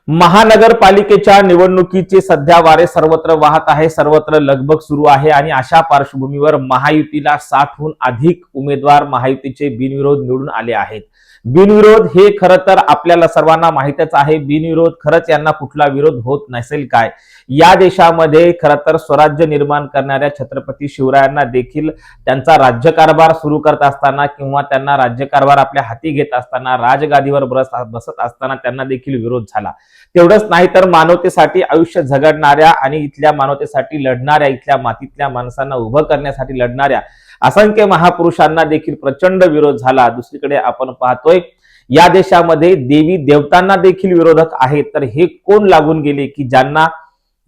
महानगरपालिकेच्या निवडणुकीचे सध्या वारे सर्वत्र वाहत आहे, सर्वत्र लगबग सुरू आहे आणि अशा पार्श्वभूमीवर महायुतीला 60हून अधिक उमेदवार महायुतीचे बिनविरोध निवडून आले आहेत। बिनविरोध हे खरं तर आपल्याला सर्वांना माहितच आहे। बिनविरोध खरंच यांना कुठला विरोध होत नसेल काय? या देशामध्ये खरं तर स्वराज्य निर्माण करणाऱ्या छत्रपती शिवरायांना देखील त्यांचा राज्यकारभार सुरू करत असताना किंवा त्यांना राज्यकारभार आपल्या हाती घेत असताना राजगादीवर बसत असताना त्यांना देखील विरोध झाला। तेवढंच नाही तर मानवतेसाठी आयुष्य झगडणाऱ्या आणि इथल्या मानवतेसाठी लढणाऱ्या, इथल्या मातीतल्या माणसांना उभं करण्यासाठी लढणाऱ्या असंख्य महापुरुषांना देखील प्रचंड विरोध झाला। दुसरीकडे आपण पाहतोय या देशामध्ये देवी देवतांना देखील विरोधक आहेत। तर हे कोण लागून गेले की ज्यांना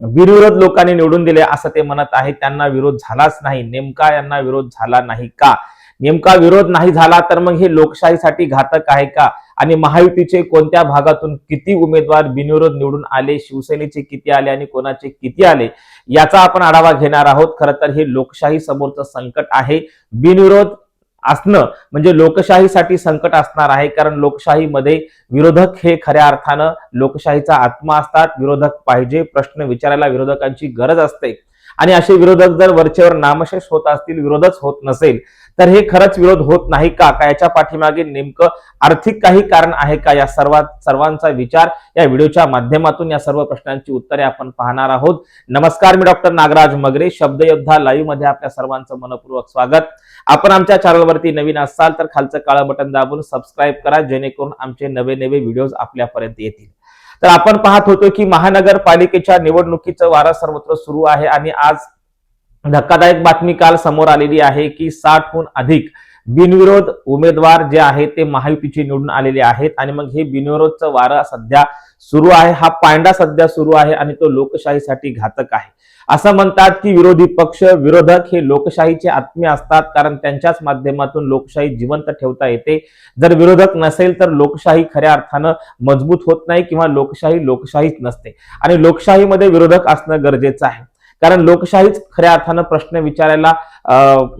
बिनविरोध लोकांनी निवडून दिले असं ते म्हणत आहेत, त्यांना विरोध झालाच नाही। नेमका यांना विरोध झाला नाही का? नेमका विरोध नाही झाला तर मग हे लोकशाहीसाठी घातक आहे का? आणि महायुतीचे कोणत्या भागातून किती उमेदवार बिनविरोध निवडून आले, शिवसेनेचे किती आले आणि कोणाचे किती आले, याचा आपण आढावा घेणार आहोत। खरं तर हे लोकशाही समोरचं संकट आहे। बिनविरोध असणं म्हणजे लोकशाहीसाठी संकट असणार आहे, कारण लोकशाहीमध्ये विरोधक हे खऱ्या अर्थानं लोकशाहीचा आत्मा असतात। विरोधक पाहिजे, प्रश्न विचारायला विरोधकांची गरज असते आणि असे विरोधक जर वरचेवर नामशेष होत असतील, विरोधच होत नसेल तर हे खरंच विरोध होत नाही का? याच्या पाठीमागे नेमकं आर्थिक काही कारण आहे का? या सर्वांचा विचार या व्हिडिओच्या माध्यमातून या सर्व प्रश्नांची उत्तरे आपण पाहणार आहोत। नमस्कार, मी डॉक्टर नागराज मगरे, शब्दयोद्धा लाईव्ह मध्ये आपल्या सर्वांचं मनपूर्वक स्वागत। आपण आमच्या चॅनलवरती नवीन असाल तर खालचं काळं बटन दाबून सबस्क्राईब करा, जेणेकरून आमचे नवे व्हिडिओज आपल्यापर्यंत येतील। तर आपण पाहत होतो की महानगरपालिकेच्या निवडणुकीचं वारं सर्वत्र सुरू आहे आणि आज धक्कादायक बातमी काल समोर आलेली आहे की 60हून अधिक बिनविरोध उमेदवार जे आहेत ते महायुतीचे निवडून आलेले आहेत। आणि मग हे बिनविरोधचं वारं सध्या सुरू आहे, हा पांडा सध्या सुरू आहे आणि तो लोकशाहीसाठी घातक आहे। असं म्हणतात की विरोधी पक्ष, विरोधक हे लोकशाहीचे आत्मे असतात, कारण त्यांच्याच माध्यमातून लोकशाही जिवंत ठेवता येते। जर विरोधक नसेल तर लोकशाही खऱ्या अर्थानं मजबूत होत नाही किंवा लोकशाहीच नसते। आणि लोकशाहीमध्ये विरोधक असणं गरजेचं आहे, कारण लोकशाहीच खऱ्या अर्थानं प्रश्न विचारायला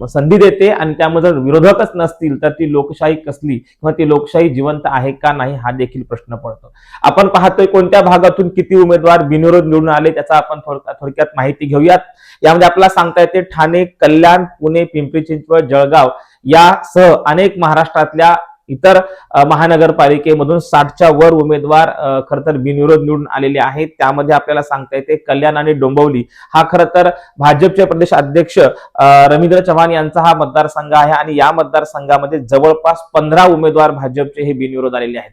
संधी देते आणि त्यामुळे जर विरोधकच नसतील तर ती लोकशाही कसली किंवा ती लोकशाही जिवंत आहे का नाही हा देखील प्रश्न पडतो। आपण पाहतोय कोणत्या भागातून किती उमेदवार बिनविरोध निवडून आले त्याचा आपण थोडक्यात माहिती घेऊयात। यामध्ये आपल्याला सांगता येते ठाणे, कल्याण, पुणे, पिंपरी चिंचवड, जळगाव यासह अनेक महाराष्ट्रातल्या इतर महानगरपालिकेमधून 60च्या वर उमेदवार खरं तर बिनविरोध निवडून आलेले आहेत। त्यामध्ये आपल्याला सांगता येते कल्याण आणि डोंबिवली हा खरं तर भाजपचे प्रदेश अध्यक्ष रवींद्र चव्हाण यांचा हा मतदारसंघ आहे आणि या मतदारसंघामध्ये जवळपास 15 उमेदवार भाजपचे हे बिनविरोध आलेले आहेत।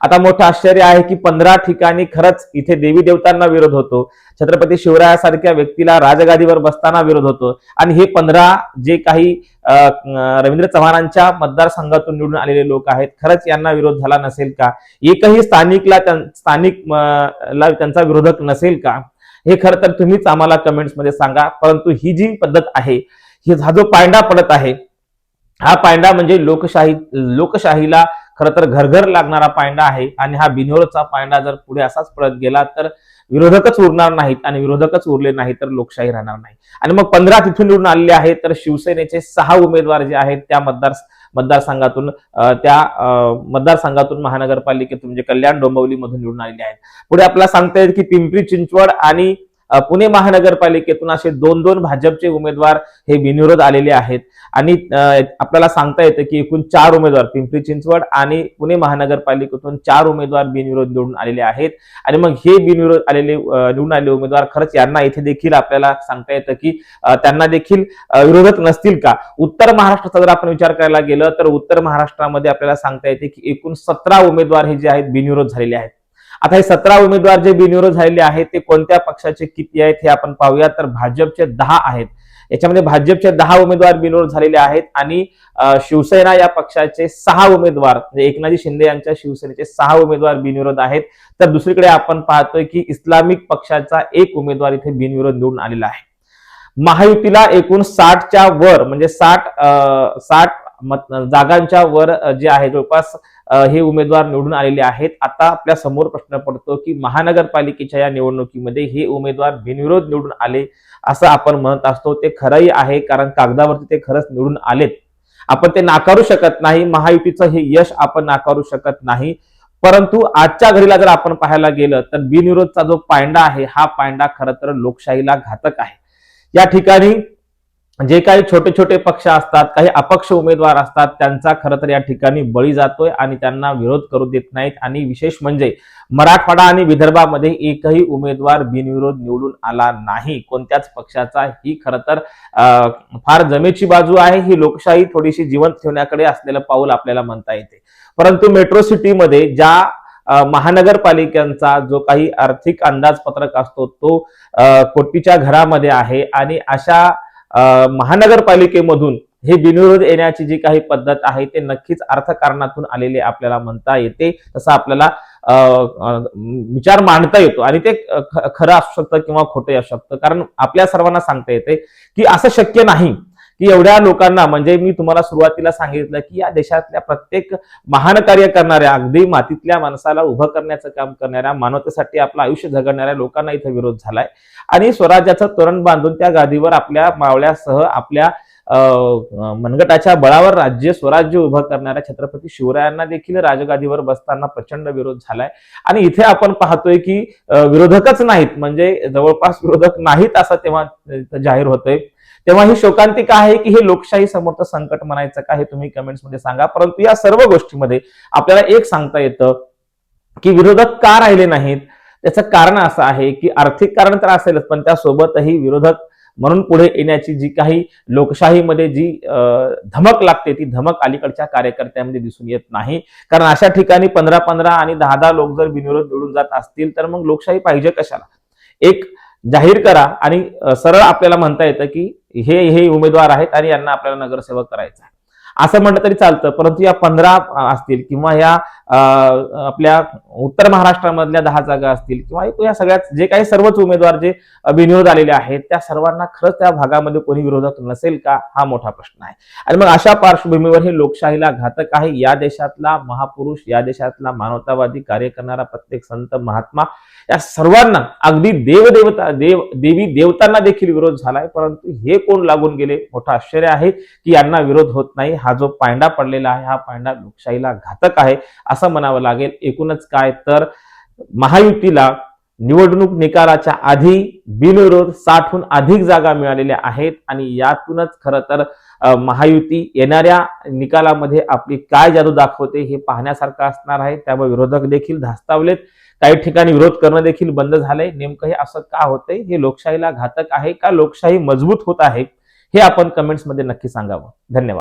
आता मोठं आश्चर्य आहे की 15 ठिकाणी खरंच इथे देवी देवतांना विरोध होतो, छत्रपती शिवरायासारख्या व्यक्तीला राजगादीवर बसताना विरोध होतो आणि हे 15 जे काही रवींद्र चव्हाणांच्या मतदारसंघातून निवडून आलेले लोक आहेत, खरंच यांना विरोध झाला नसेल का? एकही स्थानिकला त्यांचा विरोधक नसेल का? हे खरं तर तुम्हीच आम्हाला कमेंट्स मध्ये सांगा। परंतु ही जी पद्धत आहे, हा जो पायंडा पडत आहे, हा पायंडा म्हणजे लोकशाहीला खरं तर घरघर लागणारा पायंडा आहे आणि हा बिनविरोधचा पायंडा जर पुढे असाच पडत गेला तर विरोधकच उरणार नाहीत आणि विरोधकच उरले नाही तर लोकशाही राहणार नाही। आणि मग 15 तिथून निवडून आलेले आहेत, तर शिवसेनेचे 6 उमेदवार जे आहेत त्या मतदारसंघातून महानगरपालिकेतून म्हणजे कल्याण, डोंबिवली मधून निवडून आलेले आहेत। पुढे आपल्याला सांगता येईल की पिंपरी चिंचवड आणि पुणे महानगरपालिकेतून असे 2 भाजपचे उमेदवार हे बिनविरोध आलेले आहेत आणि आपल्याला सांगता येतं की एकूण 4 उमेदवार पिंपरी चिंचवड आणि पुणे महानगरपालिकेतून 4 उमेदवार बिनविरोध निवडून आलेले आहेत। आणि मग हे बिनविरोध निवडून आलेले उमेदवार खरंच यांना इथे देखील आपल्याला सांगता येतं की त्यांना देखील विरोधक नसतील का? उत्तर महाराष्ट्राचा जर आपण विचार करायला गेलं तर उत्तर महाराष्ट्रामध्ये आपल्याला सांगता येते की एकूण 17 उमेदवार हे जे आहेत बिनविरोध झालेले आहेत। आता हे 17 उमेदवार जे बिनविरोध झालेले आहेत ते कोणत्या पक्षाचे किती आहेत हे आपण पाहूया। तर भाजपचे 10 आहेत, याच्यामध्ये भाजपचे 10 उमेदवार बिनविरोध झालेले आहेत आणि शिवसेना या पक्षाचे 6 उमेदवार म्हणजे एकनाथ शिंदे यांच्या शिवसेनेचे 6 उमेदवार बिनविरोध आहेत। तर दुसरीकडे आपण पाहतोय की इस्लामिक पक्षाचा 1 उमेदवार इथे बिनविरोध निवडून आलेला आहे। महायुतीला एकूण 60च्या वर म्हणजे 60 जागांच्या वर जे आहे जवळपास हे उमेदवार निवडून आलेले आहेत। आता आपल्या समोर प्रश्न पडतो की महानगरपालिकेच्या या निवडणुकीमध्ये हे उमेदवार बिनविरोध निवडून आले असं आपण म्हणत असतो, ते खरंही आहे, कारण कागदावरती ते खरंच निवडून आलेत, आपण ते नाकारू शकत नाही। महायुतीचं हे यश आपण नाकारू शकत नाही। परंतु आजच्या घडीला जर आपण पाहायला गेलं तर बिनविरोधचा जो पायंडा आहे हा पायंडा खरं तर लोकशाहीला घातक आहे. या ठिकाणी जे काही छोटे छोटे पक्ष असतात, काही अपक्ष उमेदवार असतात, त्यांचा खरं तर या ठिकाणी बळी जातोय आणि त्यांना विरोध करू देत नाहीत. आणि विशेष म्हणजे मराठवाडा आणि विदर्भामध्ये एकही उमेदवार बिनविरोध निवडून आला नाही कोणत्याच पक्षाचा. ही खरं तर फार जमेची बाजू आहे. ही लोकशाही थोडीशी जिवंत ठेवण्याकडे असलेलं पाऊल आपल्याला म्हणता येते. परंतु मेट्रो सिटीमध्ये ज्या महानगरपालिकांचा जो काही आर्थिक अंदाजपत्रक असतो तो कोटीच्या घरामध्ये आहे आणि अशा महानगरपालिकेमधून हे बिनविरोध येण्याची जी काही पद्धत आहे ते नक्कीच अर्थकारणातून आलेले आपल्याला म्हणता येते. तसं आपल्याला विचार मांडता येतो आणि ते खरं असू शकतं किंवा खोटे असू शकतं. कारण आपल्या सर्वांना सांगता येते की असं शक्य नाही की एवढ्या लोकांना, म्हणजे मी तुम्हाला सुरुवातीला सांगितलं की या देशातल्या प्रत्येक महान कार्य करणाऱ्या, अगदी मातीतल्या माणसाला उभं करण्याचं काम करणाऱ्या, मानवतेसाठी आपलं आयुष्य झगडणाऱ्या लोकांना इथे विरोध झालाय आणि स्वराज्याचं तोरण बांधून त्या गादीवर आपल्या मावळ्यासह आपल्या मनगटाच्या बळावर राज्य स्वराज्य उभं करणाऱ्या छत्रपती शिवरायांना देखील राजगादीवर बसताना प्रचंड विरोध झालाय. आणि इथे आपण पाहतोय की विरोधकच नाहीत, म्हणजे जवळपास विरोधक नाहीत असं तेव्हा जाहीर होतंय. तेव्हा ही शोकांतिका आहे की हे लोकशाही समोरचं संकट म्हणायचं का, हे तुम्ही कमेंट्स मध्ये सांगा. परंतु या सर्व गोष्टीमध्ये आपल्याला एक सांगता येतं की विरोधक का राहिले नाहीत. त्याचं कारण असं आहे की आर्थिक कारण तर असेलच, पण त्यासोबतही विरोधक म्हणून पुढे येण्याची जी काही लोकशाहीमध्ये जी धमक लागते ती धमक अलीकडच्या कार्यकर्त्यांमध्ये दिसून येत नाही. कारण अशा ठिकाणी 15-15 आणि 10-10 लोक जर बिनविरोध निवडून जात असतील तर मग लोकशाही पाहिजे कशाला. एक जाहीर करा आणि सरळ आपल्याला म्हणता येतं की हे उमेदवार आहेत आणि यांना आपल्याला नगरसेवक करायचा आहे असं म्हटलं तरी चालतं. परंतु या 15 असतील किंवा या आपल्या उत्तर महाराष्ट्रामधल्या 10 जागा असतील किंवा या सगळ्यात जे काही सर्वच उमेदवार जे बिनविरोध आलेले आहेत त्या सर्वांना खरंच त्या भागामध्ये कोणी विरोधक नसेल का, हा मोठा प्रश्न आहे. आणि मग अशा पार्श्वभूमीवर हे लोकशाहीला घातक आहे. या देशातला महापुरुष, या देशातला मानवतावादी कार्य करणारा प्रत्येक संत महात्मा या सर्वांना, अगदी देवी देवतांना देखील विरोध झालाय. परंतु हे कोण लागून गेले, मोठं आश्चर्य आहे की यांना विरोध होत नाही. हा जो पायंडा पडलेला आहे हा पायंडा लोकशाहीला घातक आहे असं म्हणावं लागेल. एकूणच काय तर महायुतीला निवडणूक निकालाच्या आधी बिनविरोध 60हून अधिक जागा मिळालेल्या आहेत आणि यातूनच खरं तर महायुती येणाऱ्या निकालामध्ये आपली काय जादू दाखवते हे पाहण्यासारखं असणार आहे. त्यामुळे विरोधक देखील धास्तावलेत, काही ठिकाणी विरोध करणं देखील बंद झालंय. नेमकं हे असं का होतंय, हे लोकशाहीला घातक आहे का लोकशाही मजबूत होत आहे, हे आपण कमेंट्स मध्ये नक्की सांगावं. धन्यवाद.